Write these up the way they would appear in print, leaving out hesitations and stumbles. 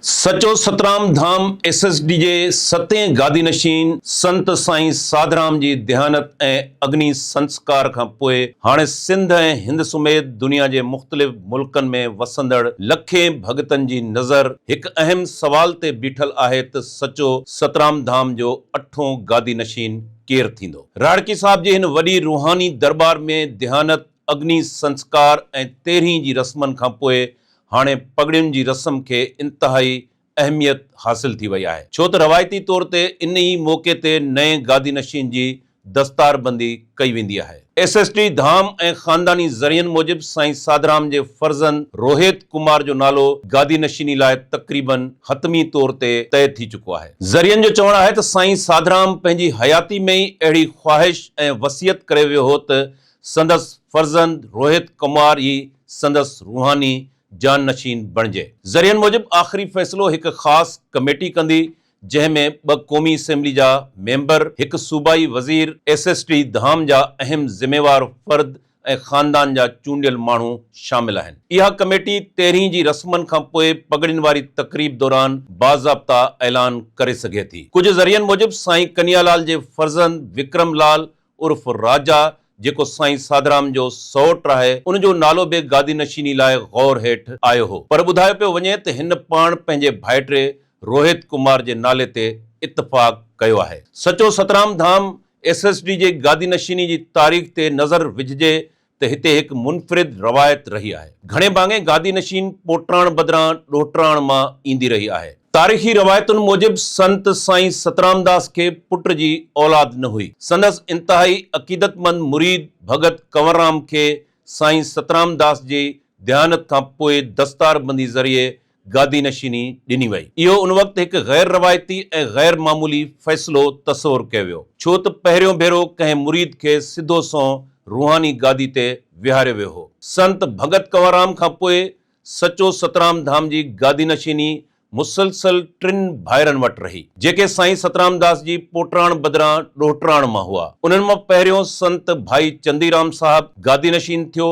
सचो सतराम धाम SSD जे सतें गादी नशीन संत साईं साधराम जी देहानत ऐं अग्नि संस्कार खां पोइ हाणे सिंध ऐं हिंद समेत दुनिया जे मुख़्तलिफ़ मुल्कनि में वसंदड़ लखें भगतनि जी नज़र हिकु अहम सवाल ते बीठल आहे त सचो सतराम धाम जो 8हों गादी नशीन केरु थींदो। राड़की साहिब जी हिन वॾी रूहानी दरबार में देहानत, अग्नि संस्कार ऐं तेरहीं जी रस्मनि खां पोइ हाणे पगड़ियुनि जी रस्म खे इंतहाई अहमियत हासिल थी वई आहे, छो त रवायती तौर ते इन ई मौक़े ते नए गादी नशीन जी दस्तारबंदी कई वेंदी आहे। SSD धाम ऐं ख़ानदानी ज़रियनि मूजिबि साईं साधराम जे फर्ज़ंद रोहित कुमार जो नालो गादी नशीनी लाइ तक़रीबन हतमी तौर ते तय थी चुको आहे। ज़रियनि जो चवणु आहे त साईं साधराम पंहिंजी हयाती में ई अहिड़ी ख़्वाहिश ऐं वसियत करे वियो हो त संदसि फर्ज़ंद रोहित कुमार ई संदसि रूहानी जाननशीन बणिजे। ज़रियनि मूजिबि आख़िरी फ़ैसिलो हिकु ख़ासि कमेटी कंदी, जंहिंमें 2 क़ौमी असेंबली जा मेंबर, हिकु सूबाई वज़ीर, SSD धाम जा अहम ज़िम्मेवार फ़र्द ऐं ख़ानदान जा चूंडियल माण्हू शामिल आहिनि। इहा कमेटी 13 जी रस्मनि खां पोइ पगड़ियुनि वारी तक़रीब दौरान बाज़ाब्ता ऐलान करे सघे थी। कुझु ज़रियनि मूजिबि साईं कन्हैयालाल जे फर्ज़ंद विक्रमलाल उर्फ़ राजा, जेको साईं साधराम जो सौट आहे, उन जो नालो बि गादी नशीनी लाइ गौर हेठि आयो हो, पर ॿुधायो पियो वञे त हिन पाण पंहिंजे भाइटे रोहित कुमार जे नाले ते इत्तफ़ाक़ कयो आहे। सचो सतराम धाम SSD जे गादी नशीनी जी तारीख़ ते नज़र विझिजे त हिते हिकु मुनफ़रिद रवायत रही आहे। घणे भाङे गादी नशीन पोटराण बदिरां ॾोहिटाण मां ईंदी रही आहे। तारीख़ी रवायतुनि मूजिबि संत साईं सतराम दास खे पुट जी औलाद न हुई। संदसि इंतहाई अक़ीदतमंद मुरीद भगत कंवरराम खे साईं सतराम दास जी देहानत खां पोइ दस्तारबंदी ज़रिए गादी नशीनी ॾिनी वई। इहो उन वक़्तु हिकु गैर रवायती ऐं गैर मामूली फ़ैसिलो तसवुरु कयो वियो, छो त पहिरियों भेरो कंहिं मुरीद खे सिधो सों रूहानी गादी ते विहारियो वियो हो। संत भगत कंवरराम खां पोइ सचो सतराम धाम जी गादी नशीनी मुसलसल 3 भाइरनि वटि रही, जेके साईं सतराम दास जी पोटराण बदिरां ॾोहिटाण मां हुआ। उन्हनि मां पहिरियों संत भाई चंदीराम साहब गादी नशीन थियो,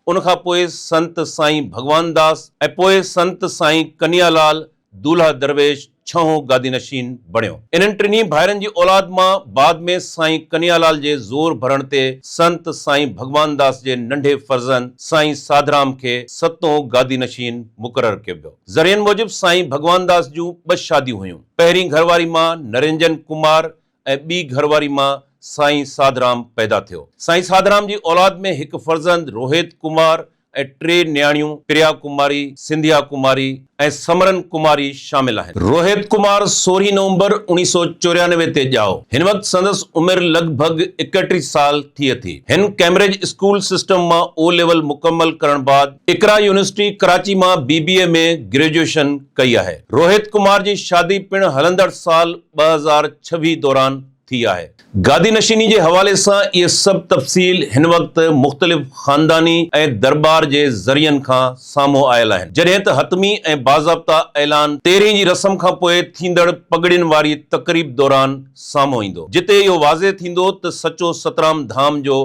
उन खां पोइ संत साईं भगवान दास ऐं पोइ संत साईं कन्हैयालाल दूल्हा दरवेश 6हों गादी नशीन बणियो। इन्हनि टिनी भाइरनि जी औलाद मां बाद में साईं कन्हैयालाल जे ज़ोर भरण ते संत साईं भगवान दास जे नंढे फर्ज़ंद साईं साधराम खे 7हों गादी नशीन मुक़ररु कयो वियो। ज़रियनि मूजिबि साईं भगवान दास जूं 2 शादियूं हुयूं। पहिरीं घरवारी मां नरेंजन कुमार ऐं ॿी घरवारी मां साईं साधराम पैदा थियो। साईं साधराम जी औलाद में हिकु फर्ज़ंद रोहित कुमार ऐं 3 न्याणियूं प्रिया कुमारी, सिंधिया कुमारी ऐं समरन कुमारी शामिल आहिनि। रोहित कुमार 16 नवंबर 1994 ते ॼाओ। हिन वक़्तु संदसि उमिरि लॻभॻि 31 साल थिए थी। हिन कैम्ब्रिज स्कूल सिस्टम मां O लेवल मुकमल करण बाद इकरा यूनिवर्सिटी कराची मां BBA में ग्रेजुएशन कई आहे। रोहित कुमार जी शादी पिणु हलंदड़ साल 2026 दौरान थी आहे। गादी नशीनी जे हवाले सां इहे सभु तफ़सील हिन वक़्तु मुख़्तलिफ़ ख़ानदानी ऐं दरबार जे ज़रियनि खां साम्हूं आयल आहिनि, जॾहिं त हतमी ऐं बाज़ाब्ता ऐलान 13 जी रस्म खां पोइ थींदड़ पगड़ियुनि वारी तक़रीब दौरान साम्हूं ईंदो, जिते इहो वाज़े थींदो त सचो सतराम धाम जो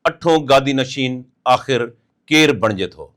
8हों गादी नशीन आख़िर केरु बणिजे थो।